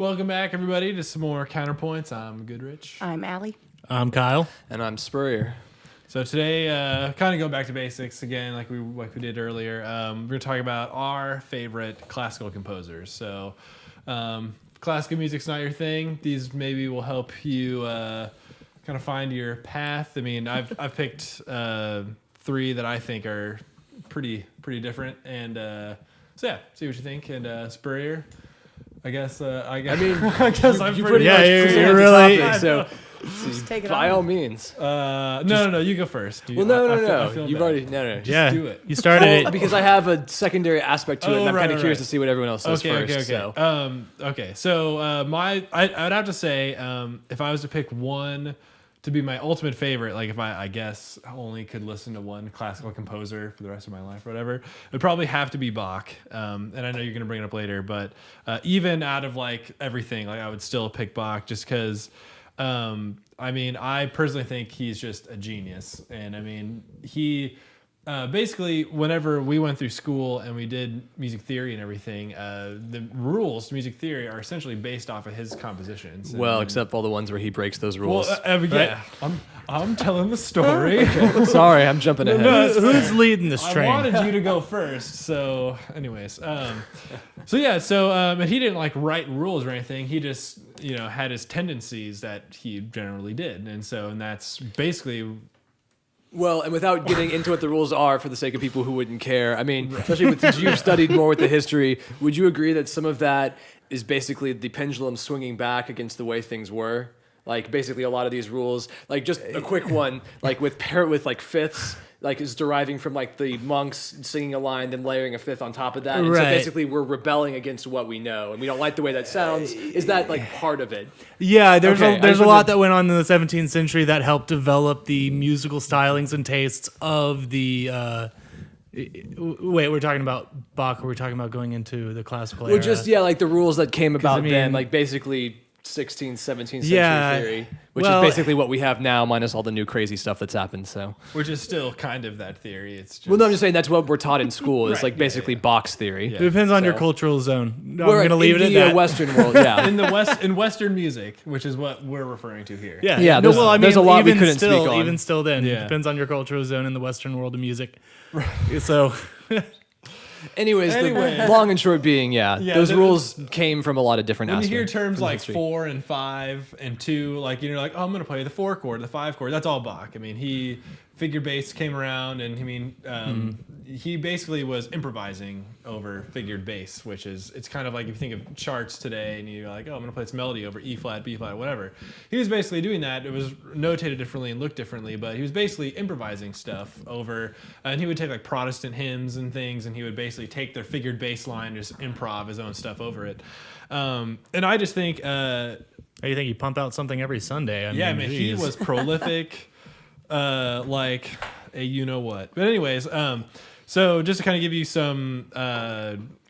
Welcome back, everybody, to some more Counterpoints. I'm Goodrich. I'm Allie. I'm Kyle. And I'm Spurrier. So today, kind of going back to basics again, like we did earlier. We're going to talk about our favorite classical composers. So, classical music's not your thing. These maybe will help you kind of find your path. I mean, I've picked three that I think are pretty different, and so yeah, see what you think. And Spurrier, I guess I guess I'm pretty much you're really topic, so Just take it by on. all means. No, you go first. Well, no. I feel You've bad. already no. yeah. do it. You started it. Because I have a secondary aspect to it, and I'm kind of curious right. to see what everyone else says first. Okay. So. So I would have to say, if I was to pick one to be my ultimate favorite, like if I guess only could listen to one classical composer for the rest of my life or whatever, it'd probably have to be Bach. And I know you're going to bring it up later, but even out of like everything, like I would still pick Bach just because, I mean, I personally think he's just a genius. And I mean, he basically, whenever we went through school and we did music theory and everything, the rules to music theory are essentially based off of his compositions. Well, except all the ones where he breaks those rules. Well, yeah, I'm telling the story. Sorry, I'm jumping ahead. Who's leading this I train? wanted you to go first. So, anyways, and he didn't like write rules or anything. He just, had his tendencies that he generally did, and that's basically. Well, and without getting into what the rules are for the sake of people who wouldn't care, I mean, especially since you've studied more with the history, would you agree that some of that is basically the pendulum swinging back against the way things were? Like, basically a lot of these rules, like just a quick one, like with like fifths, like is deriving from like the monks singing a line, then layering a fifth on top of that. And so Right. basically we're rebelling against what we know, and we don't like the way that sounds. Is that like part of it? Yeah, there's Okay, a lot that went on in the 17th century that helped develop the musical stylings and tastes of the. Wait, we're talking about Bach, or we're talking about going into the classical era? Well, just like the rules that came about I mean- then, like basically 16th, 17th century theory, which well- is basically what we have now, minus all the new crazy stuff that's happened. So, Which is still kind of that theory. It's just, well, no, I'm just saying that's what we're taught in school. It's Right, like basically Bach's theory. Yeah. It depends on your So- cultural zone. I'm We're going to leave in it at the that. Western world, yeah. in Western music, which is what we're referring to here. Yeah, Yeah, there's- there's a lot we couldn't speak still, on. Even still, then Yeah. depends on your cultural zone in the Western world of music. So, Anyways, Anyway. the long and short being, those the- rules came from a lot of different When you aspects. hear terms from like history. 4 and 5 and 2, like you're like, oh, I'm gonna play the 4 chord, the 5 chord. That's all Bach. I mean, he figure bass came around, and he basically was improvising over figured bass, which is it's kind of like if you think of charts today, and you're like, oh, I'm gonna play this melody over E flat, B flat, whatever. He was basically doing that. It was notated differently and looked differently, but he was basically improvising stuff over, and he would take like Protestant hymns and things, and he would basically take their figured bass line and just improv his own stuff over it. And I just think, you think you pump out something every Sunday? I yeah, mean, man, he geez. was prolific, like a you know what. But anyways, so just to kind of give you some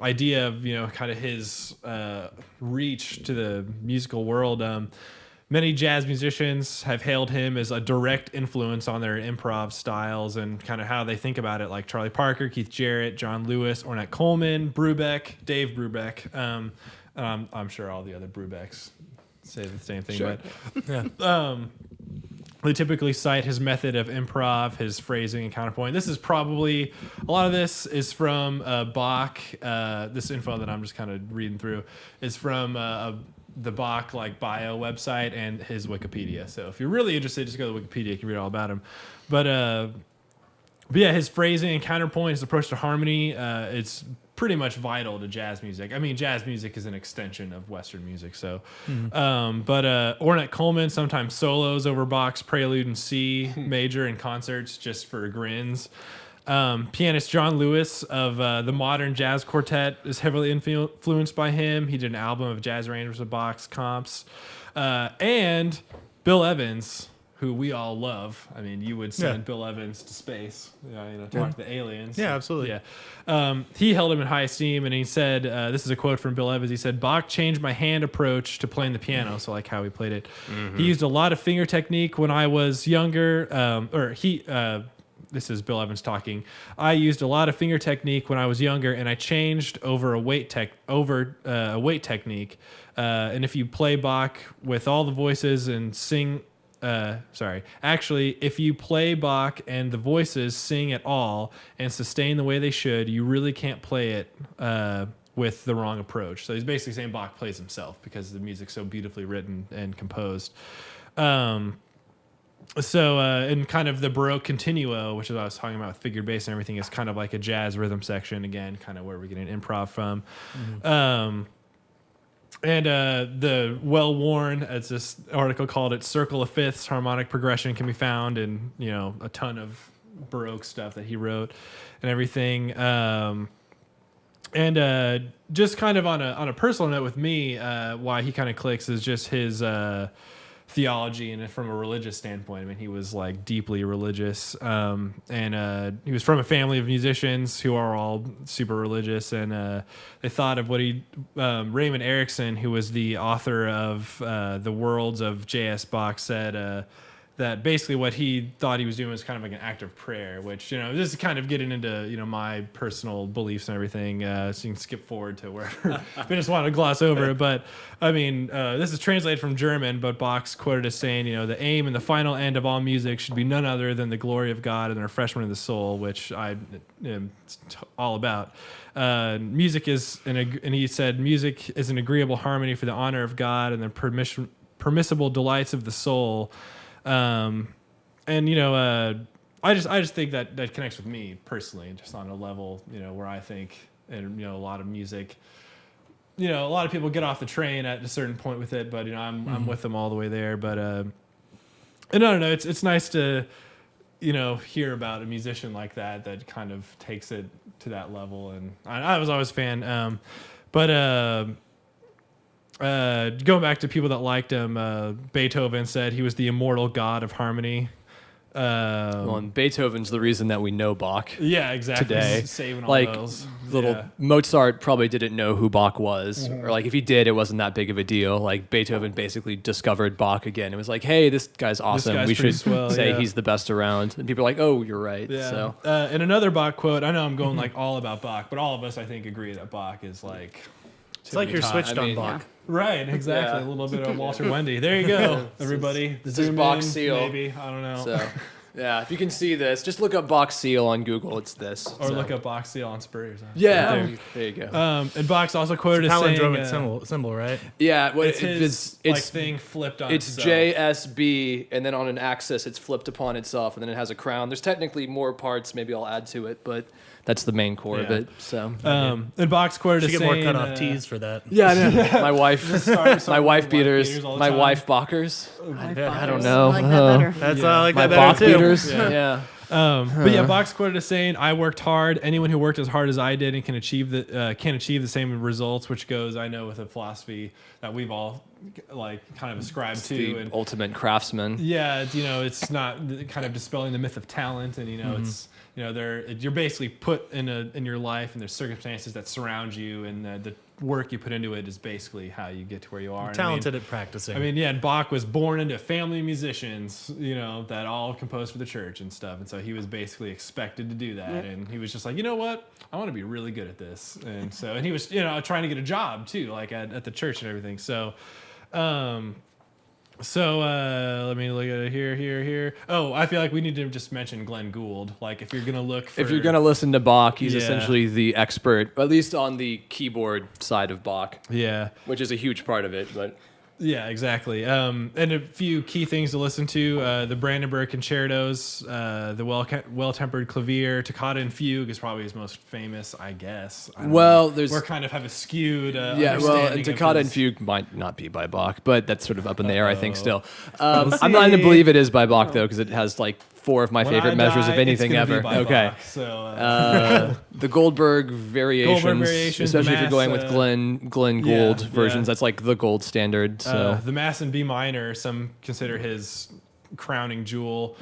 idea of kind of his reach to the musical world. Many jazz musicians have hailed him as a direct influence on their improv styles and kind of how they think about it, like Charlie Parker, Keith Jarrett, John Lewis, Ornette Coleman, Brubeck, Dave Brubeck. I'm sure all the other Brubecks say the same thing, Sure. but they typically cite his method of improv, his phrasing and counterpoint. This is probably, a lot of this is from Bach. This info that I'm just kind of reading through is from the Bach bio website and his Wikipedia. So if you're really interested, just go to Wikipedia. You can read all about him. But yeah, his phrasing and counterpoint, his approach to harmony, it's pretty much vital to jazz music. I mean, jazz music is an extension of Western music. So, but Ornette Coleman sometimes solos over Bach's Prelude in C major in concerts just for grins. Pianist John Lewis of the Modern Jazz Quartet is heavily influenced by him. He did an album of jazz arrangements of Bach's comps. And Bill Evans, who we all love. I mean, you would send Bill Evans to space, talk to the aliens. Yeah, absolutely. Yeah. He held him in high esteem, and he said, this is a quote from Bill Evans, he said, Bach changed my hand approach to playing the piano, so like how he played it. He used a lot of finger technique when I was younger, this is Bill Evans talking. I used a lot of finger technique when I was younger, and I changed over a weight technique. And if you play Bach with all the voices and sing, actually, if you play Bach and the voices sing at all and sustain the way they should, you really can't play it with the wrong approach. So he's basically saying Bach plays himself because the music's so beautifully written and composed. In kind of the Baroque continuo, which is what I was talking about with figured bass and everything, is kind of like a jazz rhythm section, again, kind of where we're getting improv from. The well-worn, as this article called it, circle of fifths harmonic progression can be found in, a ton of Baroque stuff that he wrote and everything. Just kind of on a personal note with me, why he kind of clicks is just his theology and from a religious standpoint. I mean, he was like deeply religious, and he was from a family of musicians who are all super religious, and they thought of what Raymond Erickson, who was the author of The Worlds of J.S. Bach, said that basically what he thought he was doing was kind of like an act of prayer, which, this is kind of getting into, my personal beliefs and everything. So you can skip forward to wherever. I just wanted to gloss over it. But, I mean, this is translated from German, but Bach's quoted as saying, the aim and the final end of all music should be none other than the glory of God and the refreshment of the soul, which I am all about. Music is, and he said, music is an agreeable harmony for the honor of God and the permissible delights of the soul. I just think that connects with me personally, just on a level, where I think, and, a lot of music, a lot of people get off the train at a certain point with it, but, I'm with them all the way there. But, and I don't know, it's nice to, hear about a musician like that kind of takes it to that level. And I was always a fan. Going back to people that liked him, Beethoven said he was the immortal god of harmony. And Beethoven's the reason that we know Bach. Yeah, exactly. Today, saving all like those. Mozart probably didn't know who Bach was, or like if he did, it wasn't that big of a deal. Like Beethoven basically discovered Bach again. It was like, hey, this guy's awesome. We should say he's the best around. And people are like, oh, you're right. Yeah. So, and another Bach quote. I know I'm going like all about Bach, but all of us I think agree that Bach is like. It's like you're switched on Bach. Yeah. Right, exactly. Yeah. A little bit of Walter Wendy. There you go, everybody. This is Bach's seal. Maybe, I don't know. So, yeah, if you can see this, just look up Bach's seal on Google. It's this. Or look up Bach's seal on Spurs. Yeah, there you go. And Bach's also quoted as saying... palindromic symbol, right? Yeah, well, it's his thing flipped on itself. It's JSB, and then on an axis, it's flipped upon itself, and then it has a crown. There's technically more parts. Maybe I'll add to it, but that's the main core of it. So, and Bach's quoted as saying... Should get more cut-off tees for that. Yeah, I know. My wife beaters, my wife Bachers. I don't know. I like that better. That's I like my that Bach better too. beaters. Yeah. But yeah, Bach's quoted as saying, "I worked hard. Anyone who worked as hard as I did and can achieve the same results," which goes, I know, with a philosophy that we've all like kind of ascribed to. The and ultimate craftsman. Yeah, it's not kind of dispelling the myth of talent, and it's you're basically put in your life, and there's circumstances that surround you, and the work you put into it is basically how you get to where you are. Talented at practicing. And Bach was born into a family of musicians, that all composed for the church and stuff. And so he was basically expected to do that. And he was just like, you know what? I want to be really good at this. And so, and he was, trying to get a job too, like at the church and everything. So, let me look at it here. Oh, I feel like we need to just mention Glenn Gould. Like, if you're gonna if you're gonna listen to Bach, he's essentially the expert, at least on the keyboard side of Bach. Yeah, which is a huge part of it. But yeah, exactly. And a few key things to listen to: the Brandenburg concertos, the well-tempered clavier, toccata and fugue is probably his most famous, I guess. We're kind of have a skewed. And toccata and fugue might not be by Bach, but that's sort of up in the air, I think. Still, I'm not going to believe it is by Bach though, because it has like 4 of my favorite measures of anything ever. Okay, so the Goldberg variations, especially if you're going with Glenn Gould versions, that's like the gold standard. So the Mass in B minor, some consider his crowning jewel.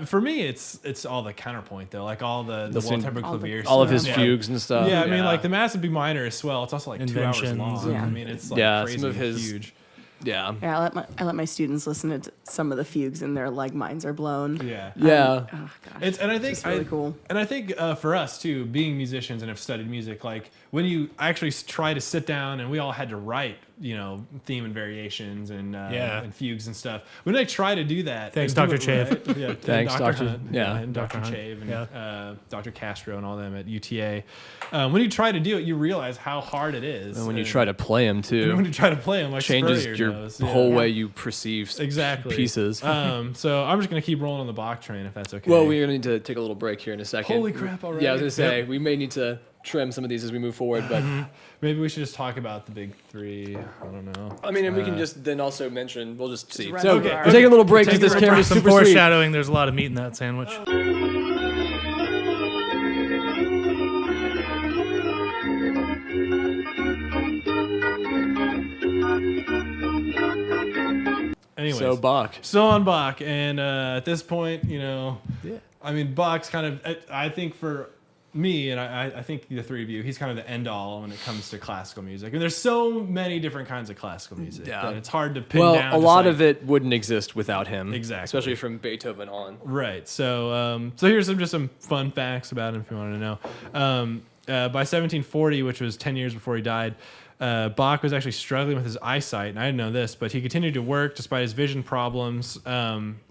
For me, it's all the counterpoint though, like all the well-tempered clavier, all of his fugues and stuff. Yeah, I mean, like the Mass in B minor is swell. It's also like 2 hours long. Yeah. I mean, it's like crazy, some of his huge. Yeah. Yeah, I let my students listen to some of the fugues, and their minds are blown. Yeah. Yeah. Oh gosh, And I think it's really cool. And I think for us too, being musicians and have studied music, like when you actually try to sit down, and we all had to write, theme and variations and fugues and stuff. When I try to do that, Thanks, and do Dr. it Chave. right, yeah, Thanks, Dr. Hunt, Yeah. and Dr. Dr. Hunt. Chave and Yeah. Dr. Castro and all them at UTA. When you try to do it, you realize how hard it is. And when you try to play them too, and when you try to play them, like changes Spurrier your knows. whole way you perceive exactly pieces. So I'm just gonna keep rolling on the Bach train if that's okay. Well, we're gonna need to take a little break here in a second. Holy crap! Already. Yeah, I was gonna say we may need to trim some of these as we move forward, but Maybe we should just talk about the big three. I don't know. I mean, and we can just then also mention. We'll just see. run So over our- we're taking a little break Take because a this break. camera's Some super sweet. foreshadowing. There's a lot of meat in that sandwich. Anyways, So Bach. still on Bach, and at this point, Yeah. I mean, Bach's kind of. I think for me, and I think the three of you, he's kind of the end all when it comes to classical music. And there's so many different kinds of classical music that it's hard to pin down. Well, a just lot like- of it wouldn't exist without him. Exactly. Especially from Beethoven on. Right. So here's some fun facts about him if you want to know. By 1740, which was 10 years before he died, Bach was actually struggling with his eyesight, and I didn't know this, but he continued to work despite his vision problems.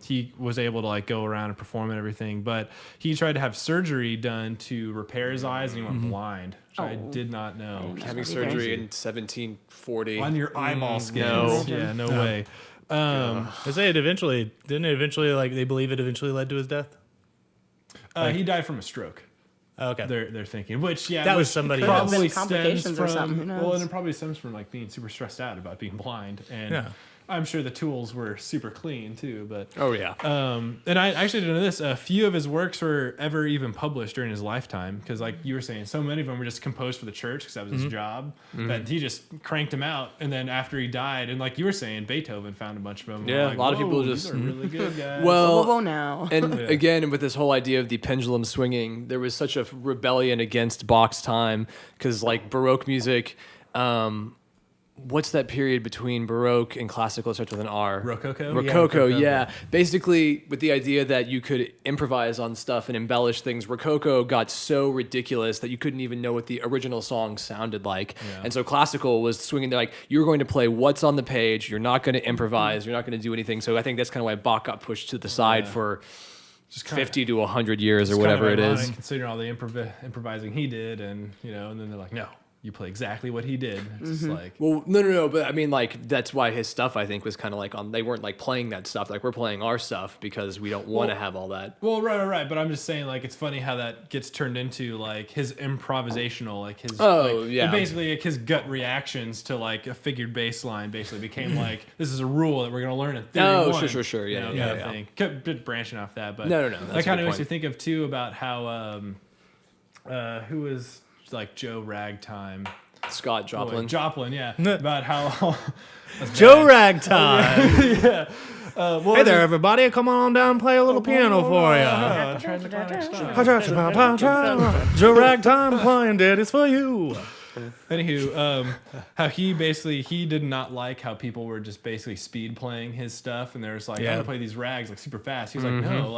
He was able to go around and perform and everything, but he tried to have surgery done to repair his eyes, and he went blind, which I did not know. Having surgery in 1740. On your eyeball skins. no. Yeah, no way. They say it eventually they believe it eventually led to his death. He died from a stroke. Okay. They're thinking, which That was somebody Could have else. probably been complications stems or from something, who knows? well, and it probably stems from being super stressed out about being blind, and Yeah. I'm sure the tools were super clean too. But Oh yeah. and I actually didn't know this. A few of his works were ever even published during his lifetime, because like you were saying, so many of them were just composed for the church because that was his job. That he just cranked them out, and then after he died, and like you were saying, Beethoven found a bunch of them. Yeah, Like, a lot of people "Whoa, just- these are really good guys. Well, Whoa now. And again, with this whole idea of the pendulum swinging, there was such a rebellion against Bach's time because, like, Baroque music, what's that period between Baroque and classical? It starts with an R. Rococo? Rococo, yeah. Basically, with the idea that you could improvise on stuff and embellish things, Rococo got so ridiculous that you couldn't even know what the original song sounded like. Yeah. And so classical was swinging like, you're going to play what's on the page, you're not going to improvise, you're not going to do anything. So I think that's kind of why Bach got pushed to the side for Just kinda- 50 to 100 years or It's kind of whatever it ironic is. considering all the improvising he did, and and then they're like, no, you play exactly what he did. It's just like, Well, no, but I mean, like, that's why his stuff, I think, was kind of like they weren't like playing that stuff. Like, we're playing our stuff because we don't want to have all that. well, right. But I'm just saying, like, it's funny how that gets turned into like his improvisational, like his basically like his gut reactions to like a figured bass line basically became like, this is a rule that we're gonna learn in theory. Oh, one, sure, yeah, kind yeah, of yeah. thing. Kept bit branching off that, but No, that's that a kind good of makes point. me think of too about how who was like Joe Ragtime. Scott Joplin. Joplin, yeah. About how Joe Ragtime. well, Hey there, everybody. Come on down and play a little piano for you. Joe Ragtime playing Daddy's for you. Anywho, how he did not like how people were just basically speed playing his stuff, and there's like, I'm gonna play these rags like super fast. He's like, no,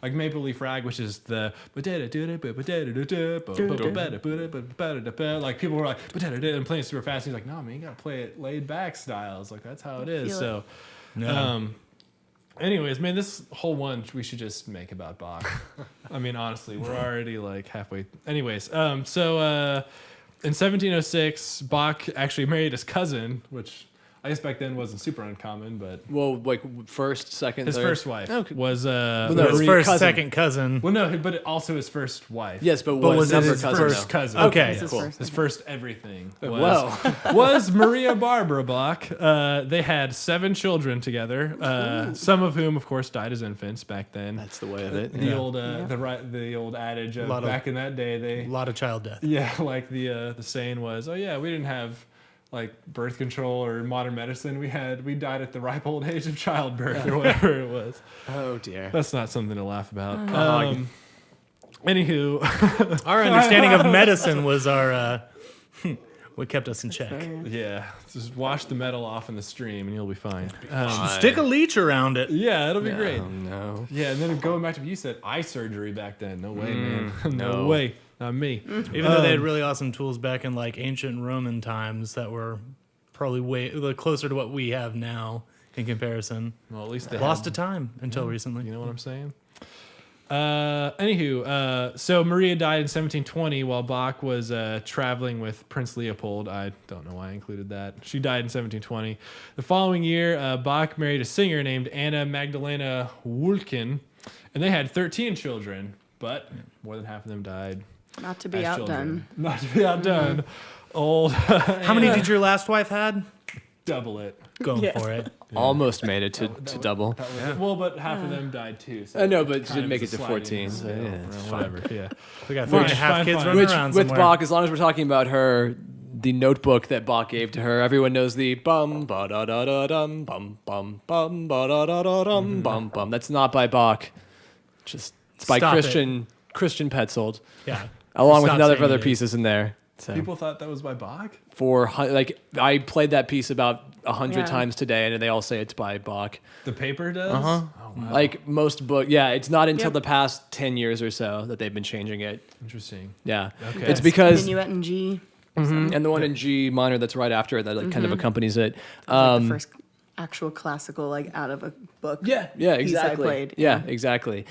like Maple Leaf Rag, which is the like people were like and playing super fast. He's like, no, man, you gotta play it laid back styles. Like that's how it is. So, anyways, man, this whole one we should just make about Bach. I mean, honestly, we're already like halfway. Anyways, in 1706, Bach actually married his cousin, which I guess back then wasn't super uncommon, but Well, like, first, second, his third. first wife Okay. was no, His Marie first, cousin. second cousin. well, no, but also his first wife. Yes, but was was it number his cousin, first though. cousin. Okay. This is cool. first. His first everything Well. was Maria Barbara Bach. They had 7 children together, some of whom, of course, died as infants back then. That's the way of it. The old the old adage of Lot of- back in that day, A lot of child death. like the saying was, oh yeah, we didn't have like birth control or modern medicine. We died at the ripe old age of childbirth or whatever it was. Oh, dear. That's not something to laugh about. Anywho, Our understanding of medicine was what kept us in check. Yeah, just wash the metal off in the stream and you'll be fine. Stick a leech around it. Yeah, it'll be great. No. Yeah, and then going back to what you said, eye surgery back then. No way, man. no no. way. Not me. Even though they had really awesome tools back in like ancient Roman times that were probably way closer to what we have now in comparison. Well, at least they Lost had, to time until recently. You know what I'm saying? So Maria died in 1720 while Bach was traveling with Prince Leopold. I don't know why I included that. She died in 1720. The following year, Bach married a singer named Anna Magdalena Wulken, and they had 13 children, but more than half of them died. Not to be as outdone. children. Not to be outdone. Old. How many did your last wife had? Double it. Going Yeah. for it. Almost made it to double. That was it. Well, but half of them died too. So I know, but kind didn't of make is it a to sliding 14. So scale, yeah, or it's whatever. Yeah. We got 3.5 fine, kids fine. running Which around with somewhere. Bach, as long as we're talking about her, the notebook that Bach gave to her, everyone knows the bum ba da da da dum bum bum bum ba da da da dum bum bum. That's not by Bach. Just it's by Stop it. Christian Petzold, Yeah. along with Stop another saying other it is. pieces in there. So People thought that was by Bach. like I played that piece about 100 Yeah. times today, and they all say it's by Bach. The paper does. Uh-huh. Oh, wow. Like most book, yeah, it's not until Yep. the past 10 years or so that they've been changing it. Interesting. Yeah, Okay. it's because Minuet in G. and the one in G minor that's right after it that like kind of accompanies it. Like the first actual classical, like out of a book. Yeah, piece I exactly. played. Yeah, exactly.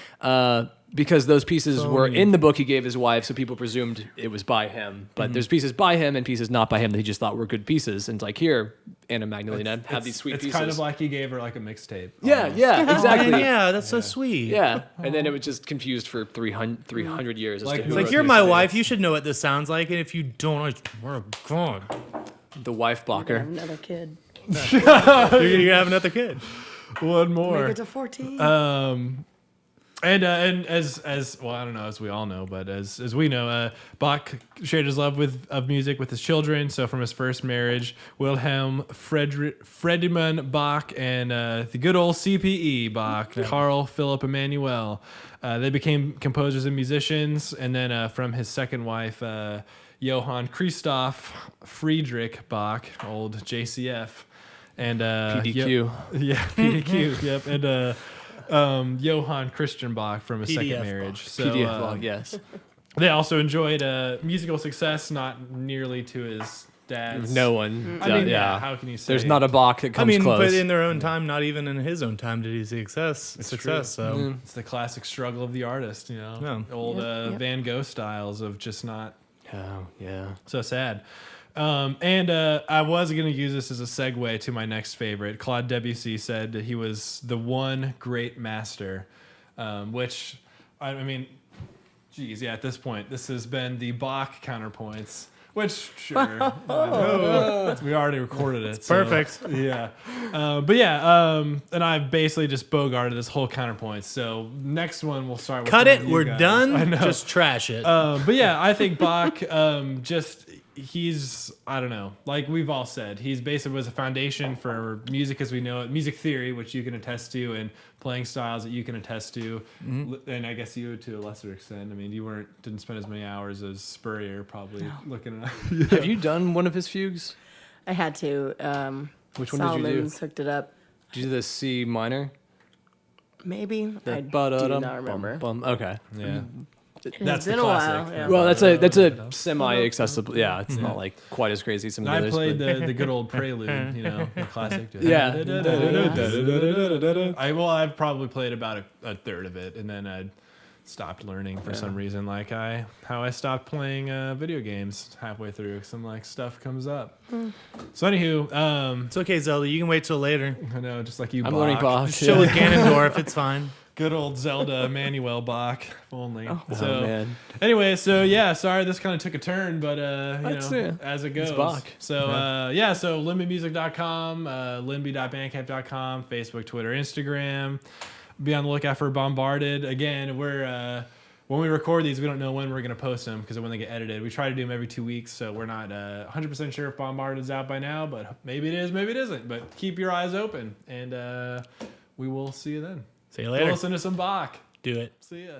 Because those pieces were in the book he gave his wife, so people presumed it was by him. But there's pieces by him and pieces not by him that he just thought were good pieces. And it's like, here, Anna Magdalena, have these sweet it's pieces. kind of like he gave her like a mixtape. yeah, almost. yeah, exactly. Man, yeah, that's so sweet. Yeah, and then it was just confused for 300 years. As Like to who who It's like, wrote you're these my things. wife. You should know what this sounds like. And if you don't, I swear to God, The wife blocker. Another kid. you're going to have another kid. One Make more. it to 14. And as well, I don't know, as we all know, but as we know, Bach shared his love of music with his children. So from his first marriage, Wilhelm Friedemann Bach and the good old CPE Bach, Carl Philipp Emanuel, they became composers and musicians. And then from his second wife, Johann Christoph Friedrich Bach, old JCF, and PDQ. PDQ, yep, and Johann Christian Bach from his second PDF marriage. Bach. So PDF log, yes. they also enjoyed musical success, not nearly to his dad's. No one. I mean, yeah. how can you say? There's not a Bach that I comes mean, close. but in their own time, not even in his own time did he see success. true. So It's the classic struggle of the artist, you know, Yeah. old Yep. Van Gogh styles of just not. Oh, yeah. So sad. And I was going to use this as a segue to my next favorite. Claude Debussy said that he was the one great master, which, I mean, geez, yeah, at this point, this has been the Bach counterpoints, which, sure, I know, we already recorded it. so, perfect. yeah. But yeah, and I've basically just bogarted this whole counterpoint. So next one we'll start with. Cut one it. of you We're guys. done. I know. Just trash it. But yeah, I think Bach, he's, I don't know, like we've all said, he's basically was a foundation for music as we know it, music theory, which you can attest to, and playing styles that you can attest to. And I guess you to a lesser extent. I mean, you didn't spend as many hours as Spurrier probably looking at it. Have you done one of his fugues? I had to. Which one did you do? Solomon's hooked it up. Did you do the C minor? Maybe. I do Ba-da-dum, not remember. bum, bum. Okay. Yeah. It's That's the been a classic. while. Yeah. Well, that's a semi-accessible. Yeah, it's not like quite as crazy as some of And the I others. played but- the good old prelude, you know, the classic. Yeah. I've probably played about a third of it, and then I stopped learning for some reason, like how I stopped playing video games halfway through. Some like stuff comes up. So anywho, it's okay, Zelda. You can wait till later. I know, just like you, I'm learning Bach. Just chill with Ganondorf. It's fine. Good old Zelda Emmanuel Bach, if only. Oh, So man. anyway, so yeah, sorry this kind of took a turn, but That's you know, it. as it goes. Bach. So so lindbymusic.com, lindby.bandcamp.com, Facebook, Twitter, Instagram. Be on the lookout for Bombarded. Again, we're when we record these, we don't know when we're going to post them because of when they get edited. We try to do them every 2 weeks, so we're not 100% sure if Bombarded is out by now, but maybe it is, maybe it isn't. But keep your eyes open, and we will see you then. See you Go later. listen to some Bach. Do it. See ya.